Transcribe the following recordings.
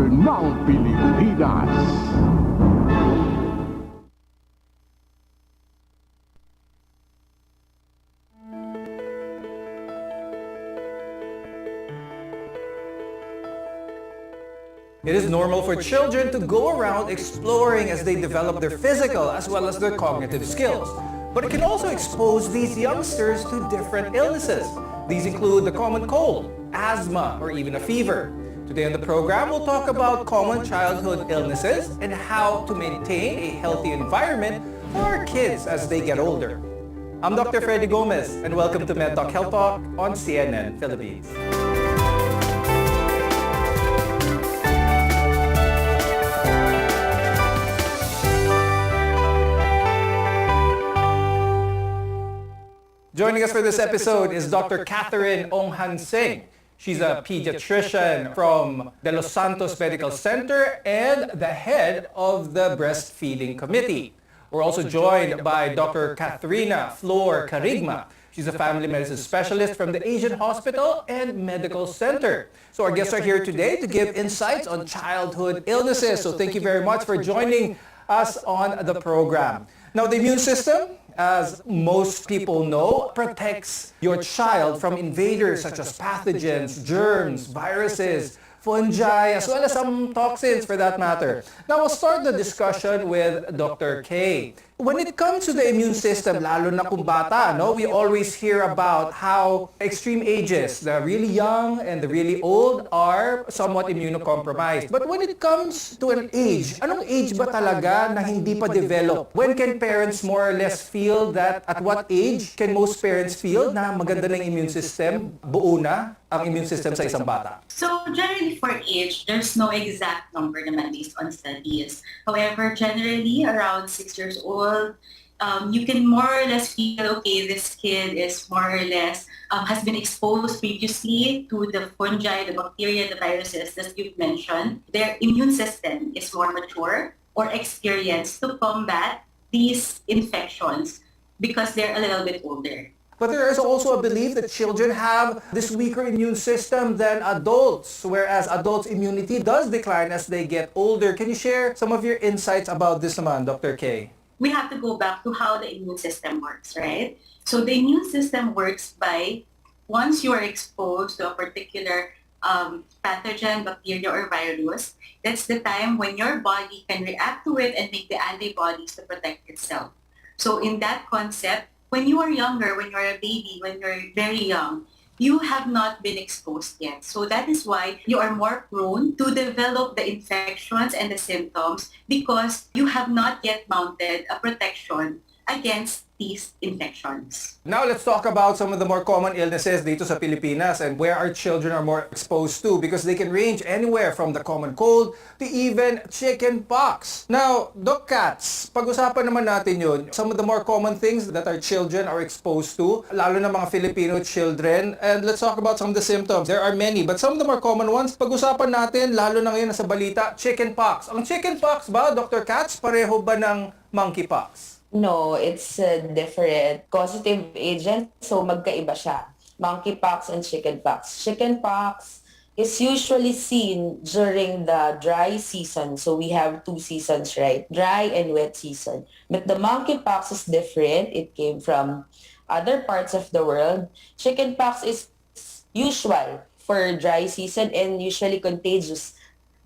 ng Pilipinas. It is normal for children to go around exploring as they develop their physical as well as their cognitive skills. But it can also expose these youngsters to different illnesses. These include the common cold, asthma, or even a fever. Today on the program, we'll talk about common childhood illnesses and how to maintain a healthy environment for our kids as they get older. I'm Dr. Freddy Gomez, and welcome to Medtalk Healthtalk on CNN Philippines. Joining us for this episode is Dr. Catherine Onghansing. She's a pediatrician from the Los Santos Medical Center and the head of the Breastfeeding Committee. We're also joined by Dr. Katharina Flor Carigma. She's a family medicine specialist from the Asian Hospital and Medical Center. So our guests are here today to give insights on childhood illnesses. So thank you very much for joining us on the program. Now, the immune system, as most people know, protects your child from invaders such as pathogens, germs, viruses, fungi, as well as some toxins for that matter. Now, we'll start the discussion with Dr. K. When it comes to the immune system, lalo na kung bata, no, we always hear about how extreme ages, the really young and the really old, are somewhat immunocompromised. But when it comes to an age, anong age ba talaga na hindi pa develop? When can parents more or less feel that, at what age can most parents feel na maganda ng immune system, buo na ang immune system sa isang bata? So generally for age, there's no exact number naman based on studies. However, generally around 6 years old, you can more or less feel, okay, this kid is more or less, has been exposed previously to the fungi, the bacteria, the viruses that you've mentioned. Their immune system is more mature or experienced to combat these infections because they're a little bit older. But there is also a belief that children have this weaker immune system than adults, whereas adults' immunity does decline as they get older. Can you share some of your insights about this naman, Dr. K? We have to go back to how the immune system works, right? So the immune system works by, once you are exposed to a particular pathogen, bacteria, or virus, that's the time when your body can react to it and make the antibodies to protect itself. So in that concept, when you are younger, when you're a baby, when you're very young, you have not been exposed yet. So that is why you are more prone to develop the infections and the symptoms because you have not yet mounted a protection against these infections. Now let's talk about some of the more common illnesses dito sa Pilipinas and where our children are more exposed to because they can range anywhere from the common cold to even chicken pox. Now, Doc Katz, pag-usapan naman natin yun, some of the more common things that our children are exposed to, lalo na mga Filipino children, and let's talk about some of the symptoms. There are many, but some of the more common ones, pag-usapan natin, lalo na ngayon sa balita, chicken pox. Ang chicken pox ba, Dr. Katz, pareho ba ng monkeypox? No, it's a different causative agent, so magkaiba siya. Monkeypox and chickenpox. Chickenpox is usually seen during the dry season. So we have 2 seasons, right? Dry and wet season. But the monkeypox is different. It came from other parts of the world. Chickenpox is usual for dry season and usually contagious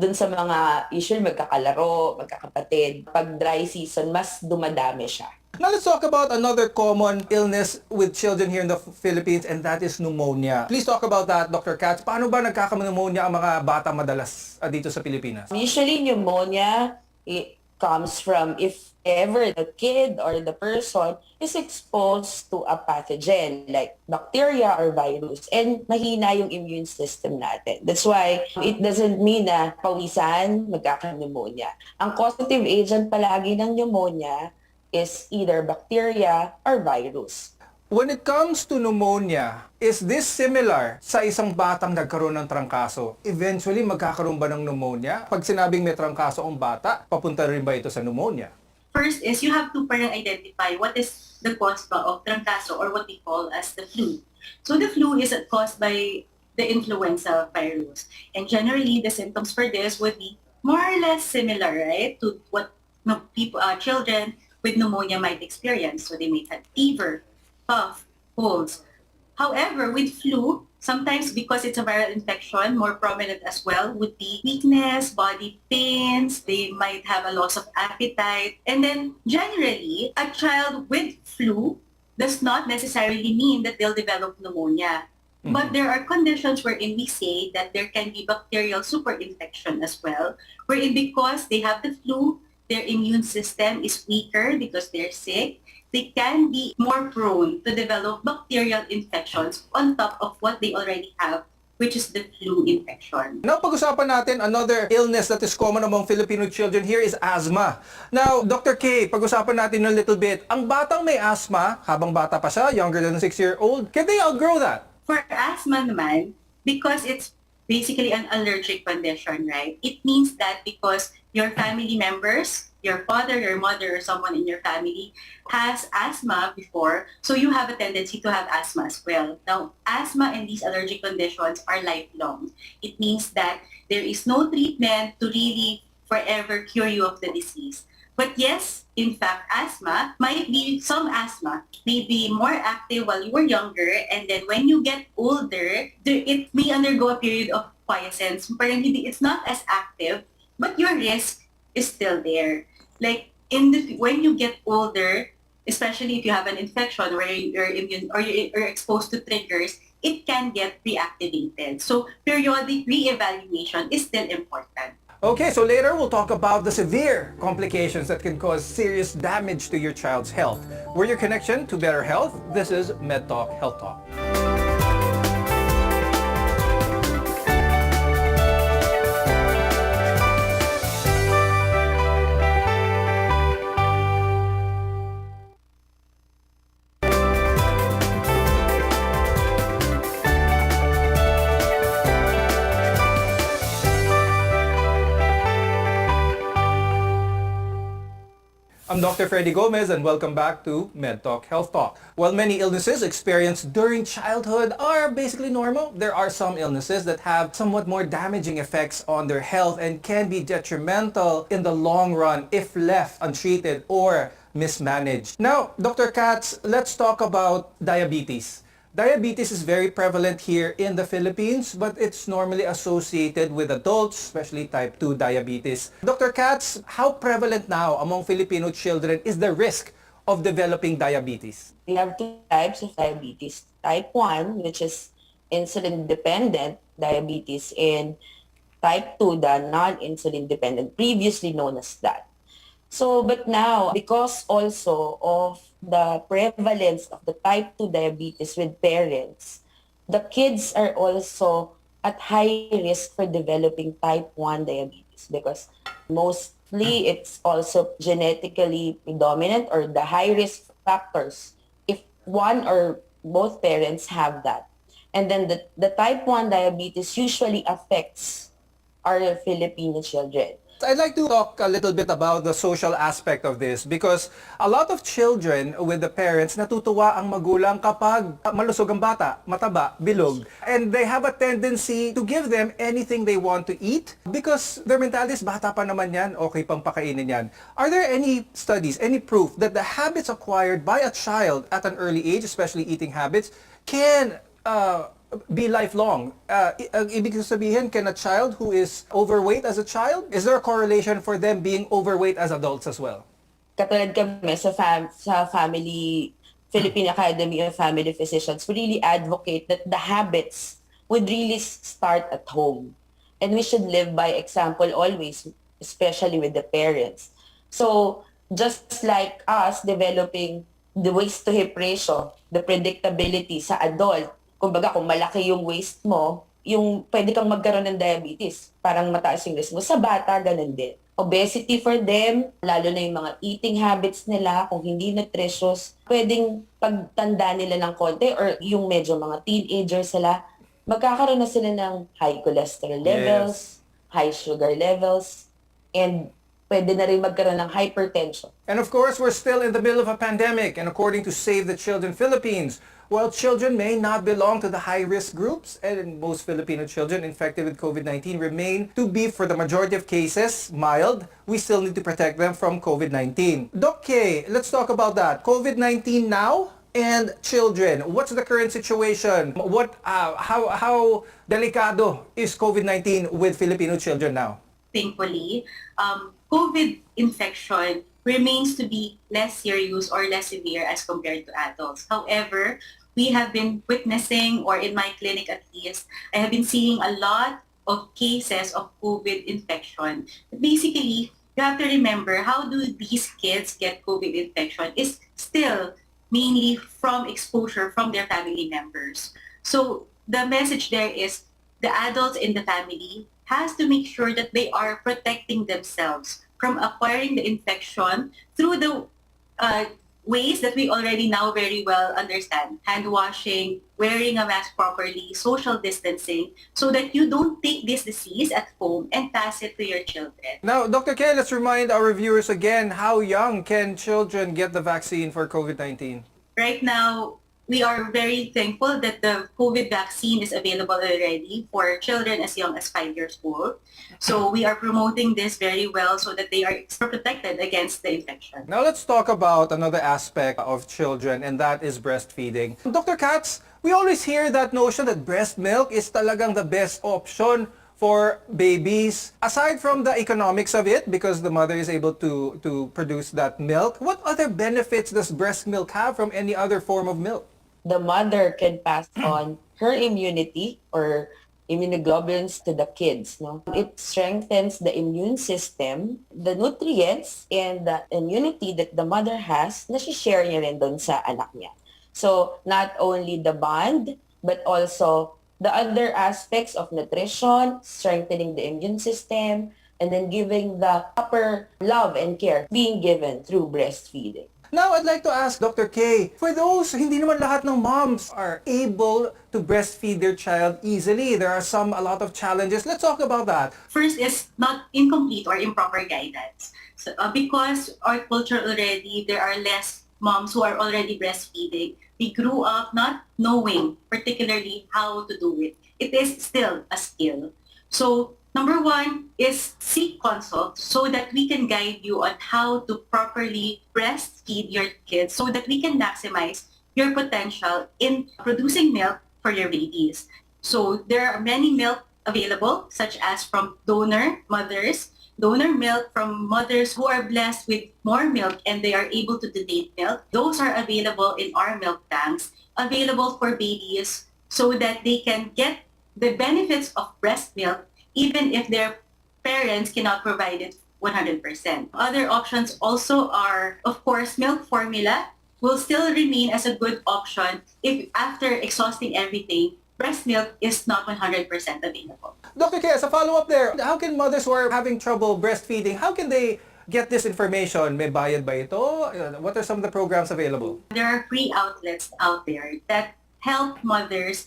dun sa mga usually magkakalaro, magkakapatid. Pag dry season, mas dumadami siya. Now let's talk about another common illness with children here in the Philippines and that is pneumonia. Please talk about that, Dr. Katz. Paano ba nagkaka-pneumonia ang mga bata madalas dito sa Pilipinas? Usually pneumonia, it comes from if ever the kid or the person is exposed to a pathogen like bacteria or virus and mahina yung immune system natin. That's why it doesn't mean na pawisan, magkaka-pneumonia. Ang causative agent palagi ng pneumonia is either bacteria or virus. When it comes to pneumonia, is this similar sa isang batang nagkaroon ng trangkaso? Eventually, magkakaroon ba ng pneumonia? Pag sinabing may trangkaso ang bata, papunta rin ba ito sa pneumonia? First is you have to parang identify what is the cause of trangkaso or what we call as the flu. So the flu is caused by the influenza virus. And generally, the symptoms for this would be more or less similar, right, to what children with pneumonia might experience. So they may have fever, cough, colds. However, with flu, sometimes because it's a viral infection, more prominent as well would be weakness, body pains, they might have a loss of appetite. And then generally, a child with flu does not necessarily mean that they'll develop pneumonia. But there are conditions wherein we say that there can be bacterial superinfection as well, wherein because they have the flu, their immune system is weaker because they're sick, they can be more prone to develop bacterial infections on top of what they already have, which is the flu infection. Now, pag-usapan natin, another illness that is common among Filipino children here is asthma. Now, Dr. K, pag-usapan natin a little bit. Ang batang may asthma, habang bata pa siya, younger than 6-year-old, can they outgrow that? For asthma naman, because it's basically an allergic condition, right? It means that because your family members, your father, your mother, or someone in your family has asthma before, so you have a tendency to have asthma as well. Now, asthma and these allergic conditions are lifelong. It means that there is no treatment to really forever cure you of the disease. But yes, in fact, some asthma may be more active while you were younger, and then when you get older, it may undergo a period of quiescence. Parang it's not as active, but your risk is still there. Like when you get older, especially if you have an infection where you're immune or you're exposed to triggers, it can get reactivated. So periodic reevaluation is still important. Okay, so later we'll talk about the severe complications that can cause serious damage to your child's health. We're your connection to better health. This is Medtalk Health Talk. I'm Dr. Freddy Gomez and welcome back to Medtalk Health Talk. While many illnesses experienced during childhood are basically normal, there are some illnesses that have somewhat more damaging effects on their health and can be detrimental in the long run if left untreated or mismanaged. Now, Dr. Katz, let's talk about diabetes. Diabetes is very prevalent here in the Philippines, but it's normally associated with adults, especially type 2 diabetes. Dr. Katz, how prevalent now among Filipino children is the risk of developing diabetes? We have two types of diabetes. Type 1, which is insulin-dependent diabetes, and type 2, the non-insulin-dependent, previously known as that. So, but now, because also of the prevalence of the type 2 diabetes with parents, the kids are also at high risk for developing type 1 diabetes because mostly it's also genetically predominant or the high risk factors if one or both parents have that. And then the type 1 diabetes usually affects our Filipino children. I'd like to talk a little bit about the social aspect of this because a lot of children with the parents natutuwa ang magulang kapag malusog ang bata, mataba, bilog, and they have a tendency to give them anything they want to eat because their mentality is bata pa naman yan, okay pang pakainin yan. Are there any studies, any proof that the habits acquired by a child at an early age, especially eating habits, can be lifelong? Ang ibig sabihin, can a child who is overweight as a child, is there a correlation for them being overweight as adults as well? Katulad kami sa Philippine Academy of Family Physicians, we really advocate that the habits would really start at home. And we should live by example always, especially with the parents. So, just like us developing the waist-to-hip ratio, the predictability sa adult, kumbaga, kung malaki yung waist mo, yung pwede kang magkaroon ng diabetes, parang mataas yung risk mo. Sa bata, ganun din. Obesity for them, lalo na yung mga eating habits nila, kung hindi nutritious, pwedeng pagtanda nila ng konti or yung medyo mga teenagers sila, magkakaroon na sila ng high cholesterol levels, high sugar levels, and pwede na rin magkaroon ng hypertension. And of course, we're still in the middle of a pandemic, and according to Save the Children Philippines, while children may not belong to the high-risk groups, and most Filipino children infected with COVID-19 remain to be, for the majority of cases, mild, we still need to protect them from COVID-19. Doc K, let's talk about that. COVID-19 now and children. What's the current situation? How delicado is COVID-19 with Filipino children now? Thankfully, COVID infection remains to be less serious or less severe as compared to adults. However, we have been witnessing, or in my clinic at least, I have been seeing a lot of cases of COVID infection. Basically, you have to remember, how do these kids get COVID infection is still mainly from exposure from their family members. So the message there is the adults in the family has to make sure that they are protecting themselves from acquiring the infection through the ways that we already now very well understand. Hand washing, wearing a mask properly, social distancing, so that you don't take this disease at home and pass it to your children. Now, Dr. K, let's remind our viewers again, how young can children get the vaccine for COVID-19? Right now, we are very thankful that the COVID vaccine is available already for children as young as 5 years old. So we are promoting this very well so that they are protected against the infection. Now let's talk about another aspect of children, and that is breastfeeding. Dr. Katz, we always hear that notion that breast milk is talagang the best option for babies. Aside from the economics of it, because the mother is able to produce that milk, what other benefits does breast milk have from any other form of milk? The mother can pass on her immunity or immunoglobulins to the kids. No? It strengthens the immune system, the nutrients, and the immunity that the mother has na share niya rin doon sa anak niya. So, not only the bond, but also the other aspects of nutrition, strengthening the immune system, and then giving the proper love and care being given through breastfeeding. Now, I'd like to ask Dr. K, for those, hindi naman lahat ng moms are able to breastfeed their child easily. There are a lot of challenges. Let's talk about that. First is not incomplete or improper guidance. So, because our culture already, there are less moms who are already breastfeeding. We grew up not knowing particularly how to do it. It is still a skill. So, number one is seek consult so that we can guide you on how to properly breastfeed your kids so that we can maximize your potential in producing milk for your babies. So there are many milk available, such as from donor mothers, donor milk from mothers who are blessed with more milk and they are able to donate milk. Those are available in our milk banks, available for babies so that they can get the benefits of breast milk even if their parents cannot provide it 100%. Other options also are, of course, milk formula will still remain as a good option if after exhausting everything, breast milk is not 100% available. Dr. K, as a follow-up there, how can mothers who are having trouble breastfeeding, how can they get this information? May bayad ba ito? What are some of the programs available? There are free outlets out there that help mothers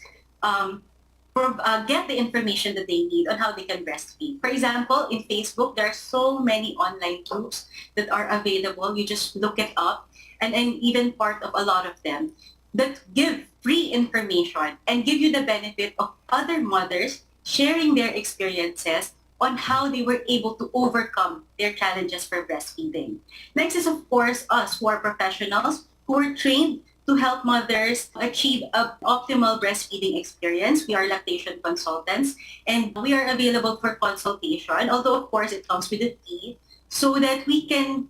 get the information that they need on how they can breastfeed. For example, in Facebook, there are so many online groups that are available. You just look it up, and I'm even part of a lot of them that give free information and give you the benefit of other mothers sharing their experiences on how they were able to overcome their challenges for breastfeeding. Next is, of course, us who are professionals who are trained to help mothers achieve an optimal breastfeeding experience. We are lactation consultants, and we are available for consultation, although of course it comes with a fee, so that we can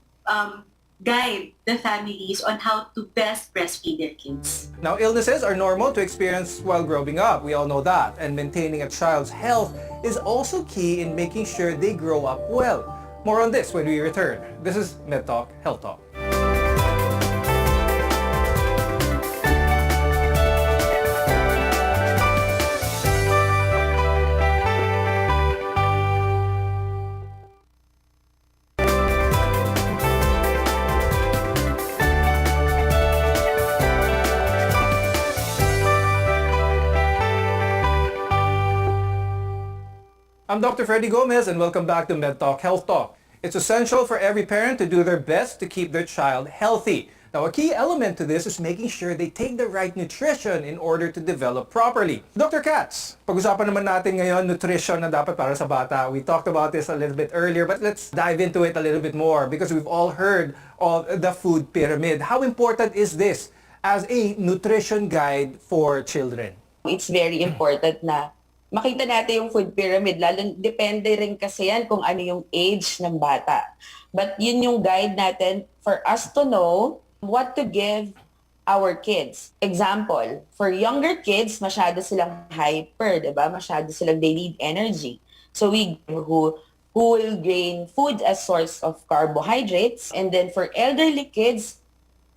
guide the families on how to best breastfeed their kids. Now, illnesses are normal to experience while growing up. We all know that. And maintaining a child's health is also key in making sure they grow up well. More on this when we return. This is Medtalk, Health Talk. I'm Dr. Freddy Gomez, and welcome back to Medtalk, Health Talk. It's essential for every parent to do their best to keep their child healthy. Now, a key element to this is making sure they take the right nutrition in order to develop properly. Dr. Katz, pag-usapan naman natin ngayon nutrition na dapat para sa bata. We talked about this a little bit earlier, but let's dive into it a little bit more because we've all heard of the food pyramid. How important is this as a nutrition guide for children? It's very important na makita natin yung food pyramid, lalo depende rin kasi yan kung ano yung age ng bata. But yun yung guide natin for us to know what to give our kids. Example, for younger kids, masyado silang hyper, diba? Masyado silang, they need energy. So we whole grain food as source of carbohydrates. And then for elderly kids,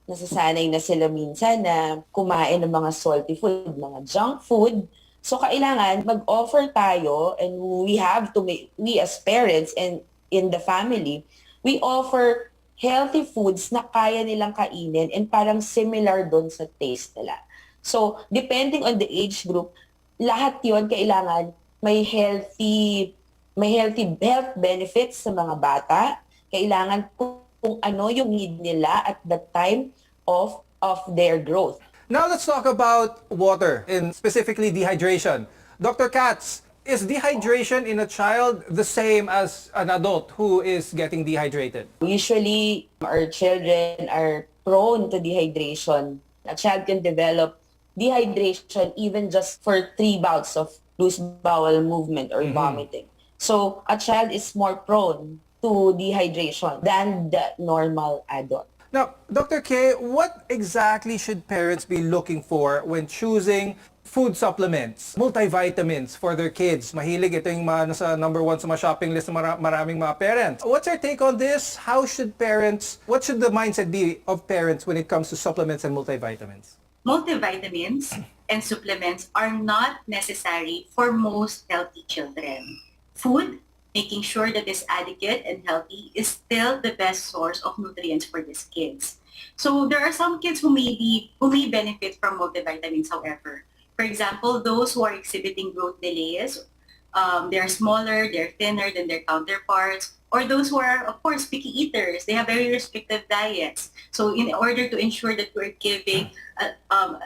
nasasanay na sila minsan na kumain ng mga salty food, mga junk food. So kailangan mag-offer tayo, and we have to make, we as parents and in the family, we offer healthy foods na kaya nilang kainin and parang similar doon sa taste nila. So, depending on the age group, lahat yon kailangan may health benefits sa mga bata. Kailangan kung ano yung need nila at the time of their growth. Now let's talk about water and specifically dehydration. Dr. Katz, is dehydration in a child the same as an adult who is getting dehydrated? Usually, our children are prone to dehydration. A child can develop dehydration even just for 3 bouts of loose bowel movement or vomiting. So, a child is more prone to dehydration than the normal adult. Now, Dr. K, what exactly should parents be looking for when choosing food supplements, multivitamins for their kids? Mahilig ito yung nasa number 1 sa mga shopping list ng maraming mga parents. What's your take on this? What should the mindset be of parents when it comes to supplements and multivitamins? Multivitamins and supplements are not necessary for most healthy children. Food, making sure that it's adequate and healthy, is still the best source of nutrients for these kids. So there are some kids who may benefit from multivitamins, however. For example, those who are exhibiting growth delays, they're smaller, they're thinner than their counterparts, or those who are, of course, picky eaters. They have very restrictive diets. So in order to ensure that we're giving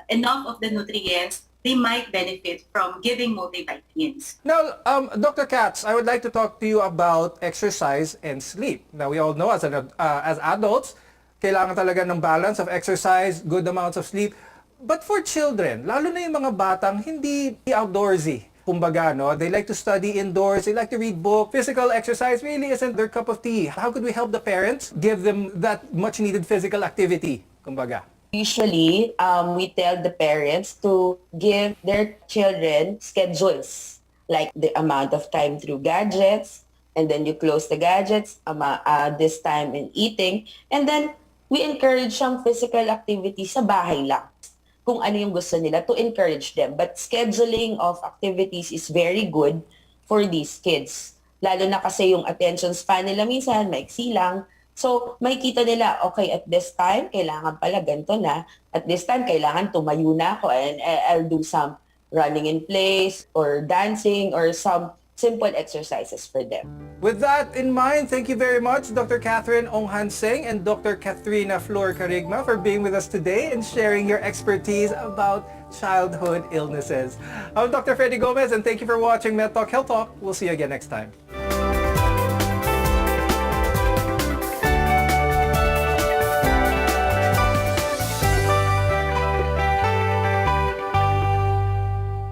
enough of the nutrients, they might benefit from giving multivitamins. Now, Dr. Katz, I would like to talk to you about exercise and sleep. Now, we all know as adults, kailangan talaga ng balance of exercise, good amounts of sleep. But for children, lalo na yung mga batang hindi outdoorsy, kumbaga, no? They like to study indoors, they like to read books. Physical exercise really isn't their cup of tea. How could we help the parents give them that much needed physical activity, kumbaga? Usually, we tell the parents to give their children schedules, like the amount of time through gadgets, and then you close the gadgets, this time in eating, and then we encourage some physical activity sa bahay lang, kung ano yung gusto nila, to encourage them. But scheduling of activities is very good for these kids. Lalo na kasi yung attention span nila minsan, maiksi lang. So, makikita nila, okay, at this time, kailangan pala ganito na. At this time, kailangan tumayo na ako and I'll do some running in place or dancing or some simple exercises for them. With that in mind, thank you very much, Dr. Catherine Ong-Han-Seng and Dr. Kathrina Flor Carigma for being with us today and sharing your expertise about childhood illnesses. I'm Dr. Freddy Gomez and thank you for watching Medtalk Health Talk. We'll see you again next time.